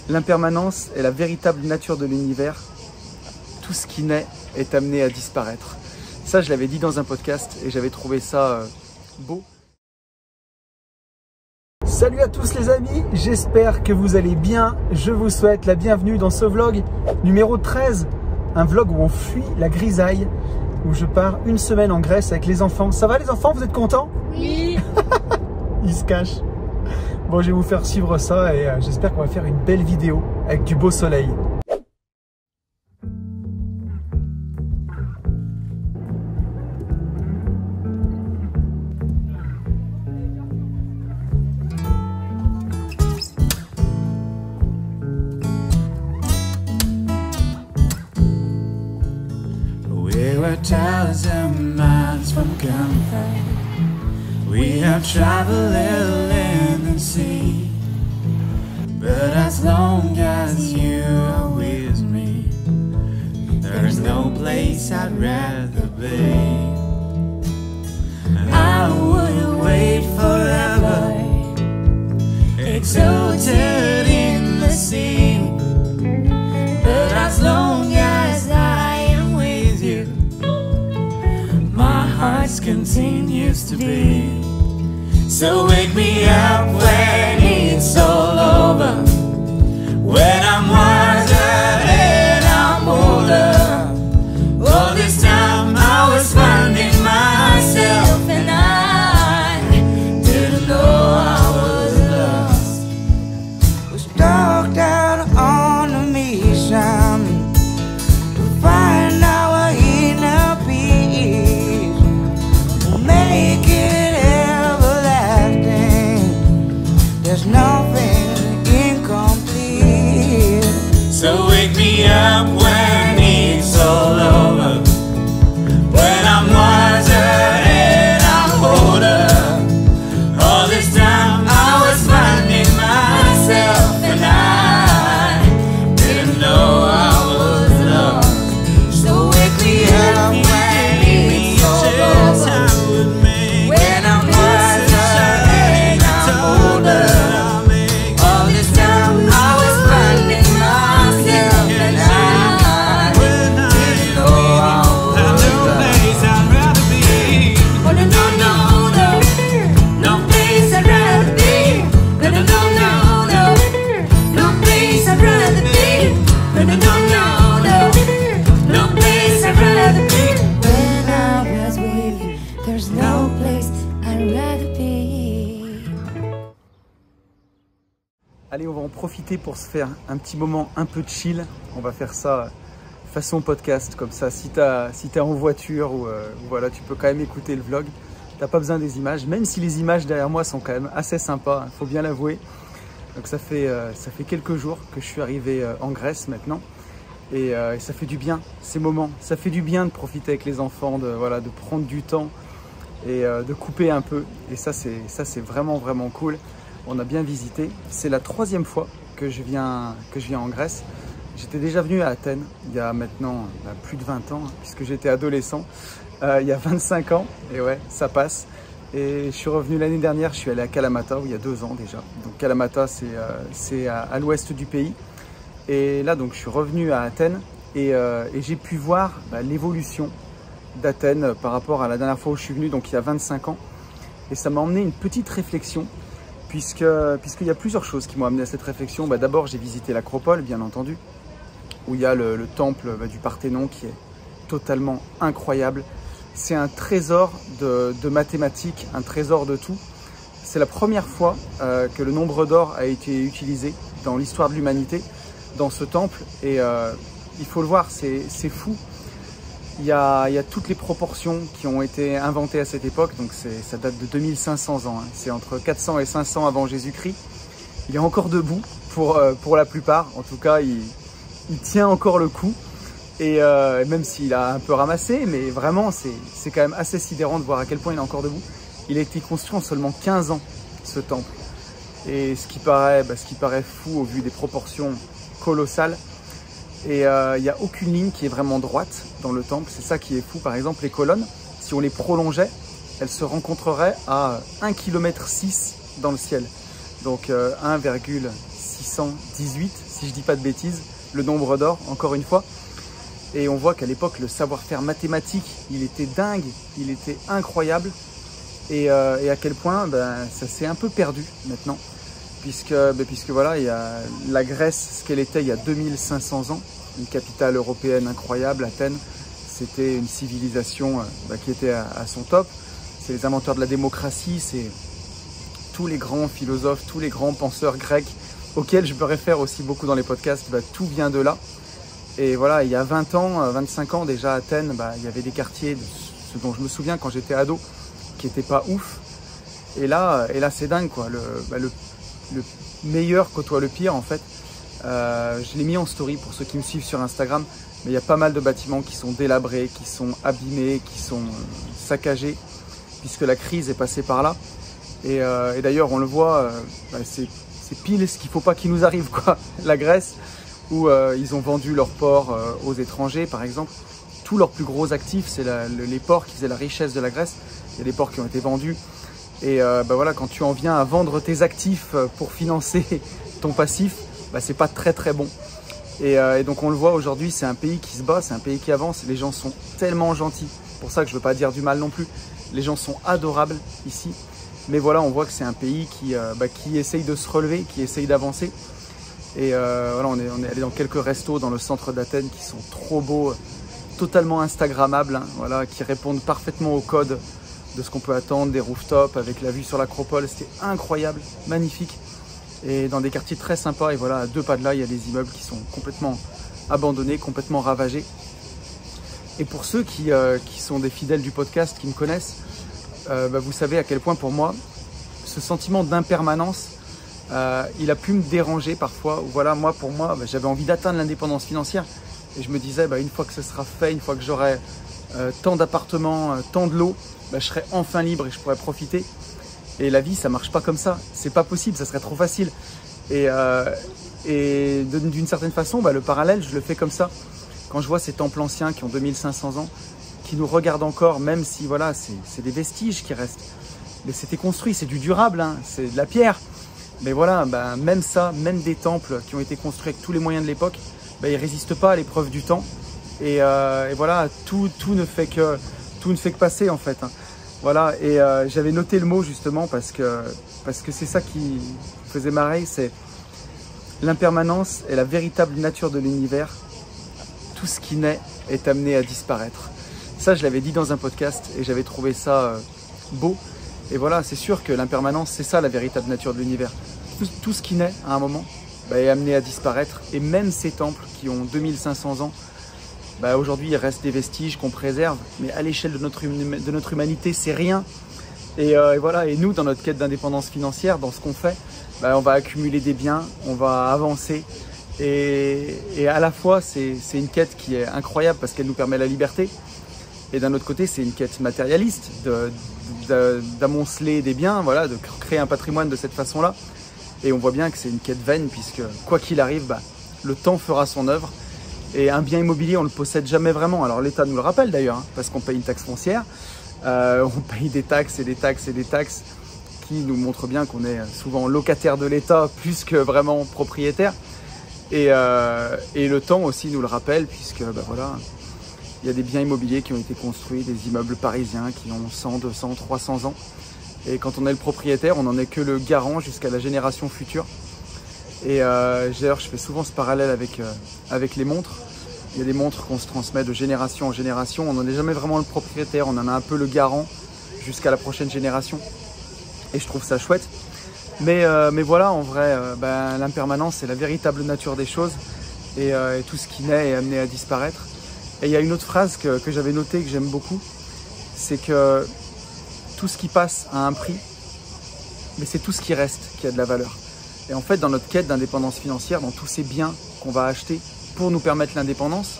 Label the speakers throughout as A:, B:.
A: L'impermanence est la véritable nature de l'univers. Tout ce qui naît est amené à disparaître. Ça, je l'avais dit dans un podcast et j'avais trouvé ça beau. Salut à tous les amis, j'espère que vous allez bien. Je vous souhaite la bienvenue dans ce vlog numéro 13. Un vlog où on fuit la grisaille, où je pars une semaine en Grèce avec les enfants. Ça va les enfants, vous êtes contents?
B: Oui.
A: Ils se cachent. Bon, je vais vous faire suivre ça et j'espère qu'on va faire une belle vidéo avec du beau soleil.
C: We were 1,000 miles from comfort. We have traveled land and sea, but as long as you are with me, there's no place I'd rather be. I would wait forever, exalted in the sea, but as long as I am with you, my heart continues to beat. So wake me up when it's all over, when I'm wiser and I'm older. All this time I was finding myself and I didn't know I was lost. Was dogged out on a mission to find our inner peace, make it everlasting. There's nothing incomplete. So wake me up when it's all over, when I'm wiser and I'm older. All this time I was finding myself and I didn't know I was lost. So wake me up when it's all over, when I'm wiser and I'm older. All this time I was finding myself and I didn't know I was lost. Oh, no, no, no, no, no place I'd rather be. No, no, no, no, no, no place I'd rather be. No, no, no, no, no, no place I'd rather be. When I was with you, there's no place I'd rather be.
A: Allez, on va en profiter pour se faire un petit moment un peu chill. On va faire ça façon podcast, comme ça. Si t'es en voiture ou voilà, tu peux quand même écouter le vlog. T'as pas besoin des images, même si les images derrière moi sont quand même assez sympas, faut bien l'avouer. Donc ça fait quelques jours que je suis arrivé en Grèce maintenant. Et ça fait du bien, ces moments. Ça fait du bien de profiter avec les enfants, de prendre du temps et de couper un peu. Et ça, c'est vraiment, vraiment cool. On a bien visité. C'est la 3e fois que je viens en Grèce. J'étais déjà venu à Athènes il y a maintenant plus de 20 ans, puisque j'étais adolescent, il y a 25 ans. Et ouais, ça passe. Et je suis revenu l'année dernière, je suis allé à Kalamata, il y a 2 ans déjà. Donc Kalamata, c'est à l'ouest du pays. Et là, donc, je suis revenu à Athènes et j'ai pu voir l'évolution d'Athènes par rapport à la dernière fois où je suis venu, donc il y a 25 ans. Et ça m'a emmené une petite réflexion, puisqu'il y a plusieurs choses qui m'ont amené à cette réflexion. D'abord, j'ai visité l'Acropole, bien entendu, où il y a le temple du Parthénon qui est totalement incroyable. C'est un trésor de mathématiques, un trésor de tout. C'est la première fois que le nombre d'or a été utilisé dans l'histoire de l'humanité, dans ce temple. Et il faut le voir, c'est fou. Il y a toutes les proportions qui ont été inventées à cette époque, donc ça date de 2500 ans. Hein. C'est entre 400 et 500 avant Jésus-Christ. Il est encore debout pour la plupart. En tout cas, il tient encore le coup. Et même s'il a un peu ramassé, mais vraiment, c'est quand même assez sidérant de voir à quel point il est encore debout. Il a été construit en seulement 15 ans, ce temple. Et ce qui paraît fou au vu des proportions colossales. Et il n'y a aucune ligne qui est vraiment droite dans le temple. C'est ça qui est fou. Par exemple, les colonnes, si on les prolongeait, elles se rencontreraient à 1,6 km dans le ciel. Donc 1,6 1618, si je dis pas de bêtises, le nombre d'or, encore une fois. Et on voit qu'à l'époque, le savoir-faire mathématique, il était dingue, il était incroyable. Et à quel point ça s'est un peu perdu maintenant. Puisque voilà, il y a la Grèce, ce qu'elle était il y a 2500 ans, une capitale européenne incroyable, Athènes. C'était une civilisation qui était à son top. C'est les inventeurs de la démocratie, c'est tous les grands philosophes, tous les grands penseurs grecs auxquels je me réfère aussi beaucoup dans les podcasts, tout vient de là. Et voilà, il y a 20 ans, 25 ans déjà à Athènes, il y avait des quartiers, ce dont je me souviens quand j'étais ado, qui n'étaient pas ouf. Et là c'est dingue, quoi. Le meilleur côtoie le pire, en fait. Je l'ai mis en story pour ceux qui me suivent sur Instagram, mais il y a pas mal de bâtiments qui sont délabrés, qui sont abîmés, qui sont saccagés, puisque la crise est passée par là. Et d'ailleurs, on le voit, c'est pile ce qu'il ne faut pas qu'il nous arrive, quoi. La Grèce, où ils ont vendu leurs ports aux étrangers, par exemple. Tous leurs plus gros actifs, c'est les ports qui faisaient la richesse de la Grèce. Il y a des ports qui ont été vendus. Et voilà, quand tu en viens à vendre tes actifs pour financer ton passif, c'est pas très très bon. Et donc on le voit aujourd'hui, c'est un pays qui se bat, c'est un pays qui avance. Les gens sont tellement gentils. C'est pour ça que je ne veux pas dire du mal non plus. Les gens sont adorables ici. Mais voilà, on voit que c'est un pays qui essaye de se relever, qui essaye d'avancer. Et voilà, on est allé dans quelques restos dans le centre d'Athènes qui sont trop beaux, totalement instagrammables, hein, voilà, qui répondent parfaitement au code de ce qu'on peut attendre, des rooftops avec la vue sur l'Acropole. C'était incroyable, magnifique. Et dans des quartiers très sympas. Et voilà, à 2 pas de là, il y a des immeubles qui sont complètement abandonnés, complètement ravagés. Et pour ceux qui sont des fidèles du podcast, qui me connaissent, vous savez à quel point pour moi, ce sentiment d'impermanence, il a pu me déranger parfois. Voilà, pour moi, j'avais envie d'atteindre l'indépendance financière. Et je me disais, une fois que ce sera fait, une fois que j'aurai tant d'appartements, tant de lots, je serai enfin libre et je pourrai profiter. Et la vie, ça marche pas comme ça. C'est pas possible, ça serait trop facile. Et d'une certaine façon, le parallèle, je le fais comme ça. Quand je vois ces temples anciens qui ont 2500 ans, qui nous regardent encore, même si voilà, c'est des vestiges qui restent. Mais c'était construit, c'est du durable, hein, c'est de la pierre. Mais voilà, même ça, même des temples qui ont été construits avec tous les moyens de l'époque, ils ne résistent pas à l'épreuve du temps. Et voilà, tout ne fait que passer en fait, hein. Voilà, et j'avais noté le mot justement parce que c'est ça qui me faisait marrer, c'est l'impermanence est la véritable nature de l'univers. Tout ce qui naît est amené à disparaître. Ça, je l'avais dit dans un podcast et j'avais trouvé ça beau. Et voilà, c'est sûr que l'impermanence, c'est ça la véritable nature de l'univers. Tout ce qui naît à un moment est amené à disparaître. Et même ces temples qui ont 2500 ans, aujourd'hui, il reste des vestiges qu'on préserve. Mais à l'échelle de notre humanité, c'est rien. Et voilà, et nous, dans notre quête d'indépendance financière, dans ce qu'on fait, on va accumuler des biens, on va avancer. Et à la fois, c'est une quête qui est incroyable parce qu'elle nous permet la liberté. Et d'un autre côté, c'est une quête matérialiste d'amonceler des biens, voilà, de créer un patrimoine de cette façon-là. Et on voit bien que c'est une quête vaine puisque quoi qu'il arrive, le temps fera son œuvre. Et un bien immobilier, on ne le possède jamais vraiment. Alors l'État nous le rappelle d'ailleurs, hein, parce qu'on paye une taxe foncière, on paye des taxes et des taxes et des taxes qui nous montrent bien qu'on est souvent locataire de l'État plus que vraiment propriétaire. Et le temps aussi nous le rappelle puisque voilà, il y a des biens immobiliers qui ont été construits, des immeubles parisiens qui ont 100, 200, 300 ans. Et quand on est le propriétaire, on n'en est que le garant jusqu'à la génération future. Et d'ailleurs, je fais souvent ce parallèle avec les montres. Il y a des montres qu'on se transmet de génération en génération. On n'en est jamais vraiment le propriétaire, on en a un peu le garant jusqu'à la prochaine génération. Et je trouve ça chouette. Mais voilà, en vrai, l'impermanence, c'est la véritable nature des choses. Et tout ce qui naît est amené à disparaître. Et il y a une autre phrase que j'avais notée, que j'aime beaucoup. C'est que tout ce qui passe a un prix, mais c'est tout ce qui reste qui a de la valeur. Et en fait, dans notre quête d'indépendance financière, dans tous ces biens qu'on va acheter pour nous permettre l'indépendance,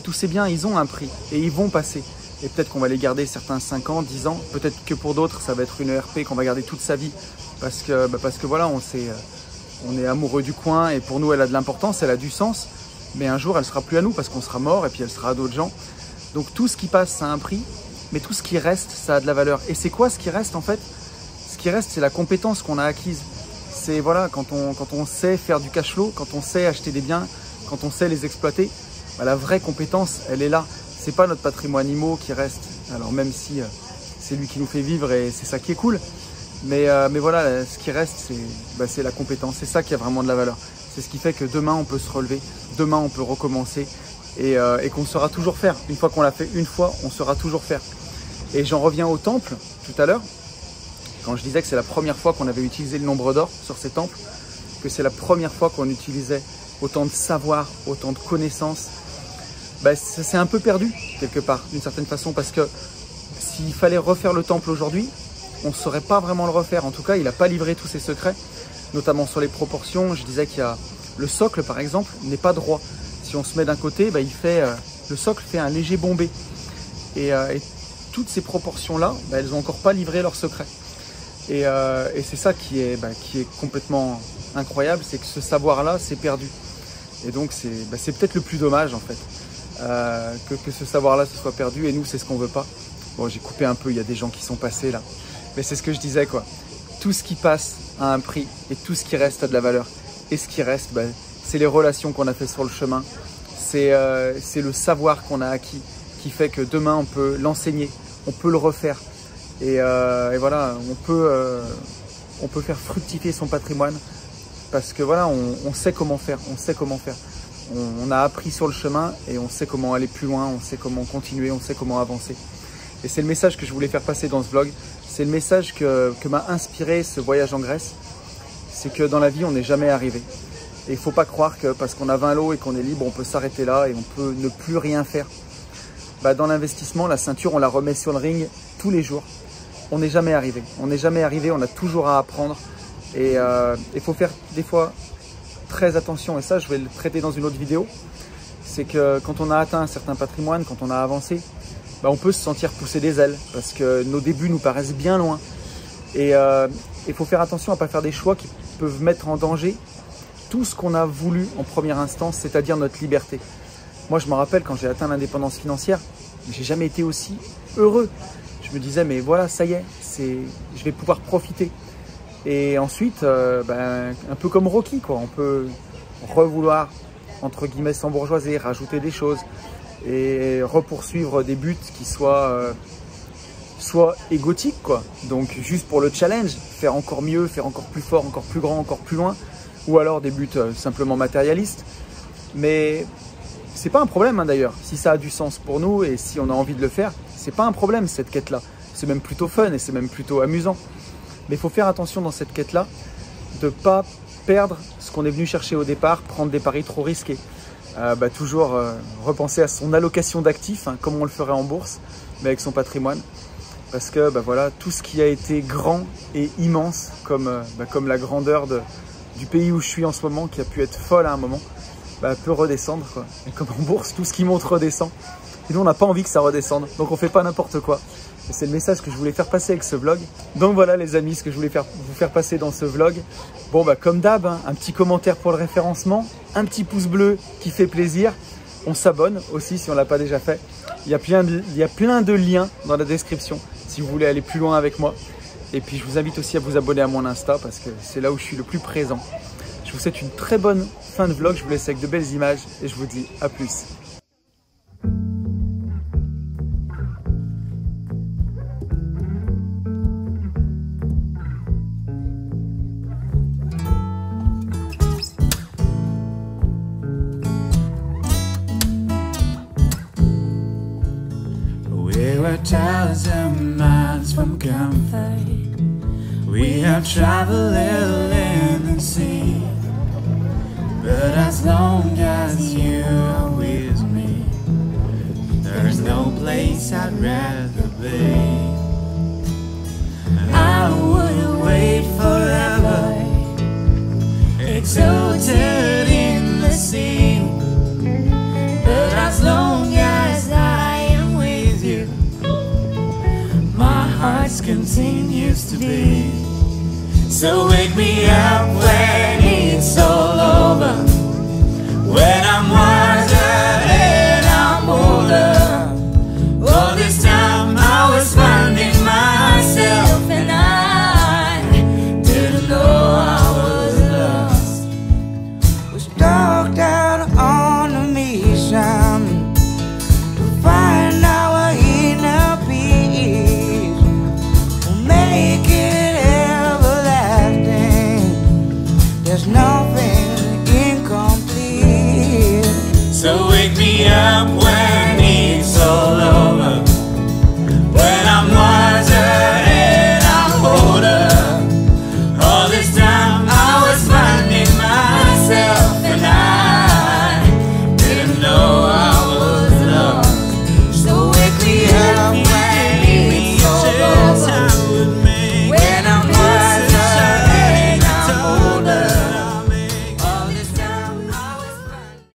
A: tous ces biens, ils ont un prix et ils vont passer. Et peut-être qu'on va les garder certains 5 ans, 10 ans. Peut-être que pour d'autres, ça va être une ERP qu'on va garder toute sa vie. Parce que voilà, on est amoureux du coin et pour nous, elle a de l'importance, elle a du sens. Mais un jour, elle sera plus à nous parce qu'on sera mort et puis elle sera à d'autres gens. Donc tout ce qui passe, ça a un prix. Mais tout ce qui reste, ça a de la valeur. Et c'est quoi ce qui reste en fait? Ce qui reste, c'est la compétence qu'on a acquise. c'est voilà, quand on sait faire du cash flow, quand on sait acheter des biens, quand on sait les exploiter, bah, la vraie compétence, elle est là. C'est pas notre patrimoine immo qui reste. Alors même si c'est lui qui nous fait vivre et c'est ça qui est cool. Mais voilà, ce qui reste, c'est la compétence. C'est ça qui a vraiment de la valeur. C'est ce qui fait que demain, on peut se relever. Demain, on peut recommencer et qu'on saura toujours faire. Une fois qu'on l'a fait une fois, on saura toujours faire. Et j'en reviens au temple tout à l'heure. Quand je disais que c'est la première fois qu'on avait utilisé le nombre d'or sur ces temples, que c'est la première fois qu'on utilisait autant de savoir, autant de connaissances, bah, ça s'est un peu perdu quelque part, d'une certaine façon, parce que s'il fallait refaire le temple aujourd'hui, on ne saurait pas vraiment le refaire. En tout cas, il n'a pas livré tous ses secrets, notamment sur les proportions. Je disais qu'il y a le socle, par exemple, n'est pas droit. Si on se met d'un côté, bah, le socle fait un léger bombé. Et toutes ces proportions-là, bah, elles n'ont encore pas livré leurs secrets. Et c'est ça qui est complètement incroyable, c'est que ce savoir-là s'est perdu. Et donc, c'est peut-être le plus dommage, en fait. Que ce savoir-là se soit perdu, et nous c'est ce qu'on veut pas. Bon, j'ai coupé un peu, il y a des gens qui sont passés là, mais c'est ce que je disais quoi. Tout ce qui passe a un prix et tout ce qui reste a de la valeur. Et ce qui reste, bah, c'est les relations qu'on a fait sur le chemin, c'est le savoir qu'on a acquis qui fait que demain on peut l'enseigner, on peut le refaire et voilà, on peut faire fructifier son patrimoine parce que voilà, on sait comment faire, on a appris sur le chemin et on sait comment aller plus loin, on sait comment continuer, on sait comment avancer. Et c'est le message que je voulais faire passer dans ce vlog. C'est le message que m'a inspiré ce voyage en Grèce. C'est que dans la vie, on n'est jamais arrivé. Et il ne faut pas croire que parce qu'on a 20 lots et qu'on est libre, on peut s'arrêter là et on peut ne plus rien faire. Bah, dans l'investissement, la ceinture, on la remet sur le ring tous les jours. On n'est jamais arrivé. On n'est jamais arrivé, on a toujours à apprendre. Et il faut faire des fois très attention, et ça je vais le traiter dans une autre vidéo, c'est que quand on a atteint un certain patrimoine, quand on a avancé, bah on peut se sentir pousser des ailes parce que nos débuts nous paraissent bien loin. Et il faut faire attention à ne pas faire des choix qui peuvent mettre en danger tout ce qu'on a voulu en première instance, c'est-à-dire notre liberté. Moi je me rappelle quand j'ai atteint l'indépendance financière, j'ai jamais été aussi heureux. Je me disais mais voilà, ça y est, je vais pouvoir profiter. Et ensuite, un peu comme Rocky, quoi. On peut revouloir, entre guillemets, s'embourgeoiser, rajouter des choses et repoursuivre des buts qui soient égotiques, quoi. Donc juste pour le challenge, faire encore mieux, faire encore plus fort, encore plus grand, encore plus loin, ou alors des buts simplement matérialistes. Mais c'est pas un problème hein, d'ailleurs. Si ça a du sens pour nous et si on a envie de le faire, c'est pas un problème cette quête-là. C'est même plutôt fun et c'est même plutôt amusant. Mais il faut faire attention dans cette quête-là de ne pas perdre ce qu'on est venu chercher au départ, prendre des paris trop risqués. Toujours repenser à son allocation d'actifs, hein, comme on le ferait en bourse, mais avec son patrimoine. Parce que voilà, tout ce qui a été grand et immense, comme la grandeur du pays où je suis en ce moment, qui a pu être folle à un moment, peut redescendre, quoi. Et comme en bourse, tout ce qui monte redescend. Et nous, on n'a pas envie que ça redescende, donc on ne fait pas n'importe quoi. Et c'est le message que je voulais faire passer avec ce vlog. Donc voilà les amis, ce que je voulais vous faire passer dans ce vlog. Bon comme d'hab, hein, un petit commentaire pour le référencement, un petit pouce bleu qui fait plaisir. On s'abonne aussi si on ne l'a pas déjà fait. Il y a plein de liens dans la description si vous voulez aller plus loin avec moi. Et puis je vous invite aussi à vous abonner à mon Insta parce que c'est là où je suis le plus présent. Je vous souhaite une très bonne fin de vlog. Je vous laisse avec de belles images et je vous dis à plus.
C: We're 1,000 miles from comfort. We are traveling in the sea. But as long as you are with me, there's no place I'd rather be. I would wait forever, exalted in the sea. But as long as I am with you, my heart continues to beat. So wake me up when it's all over, when I'm wiser and I'm older. All this time I was finding myself and I didn't know I was broke down.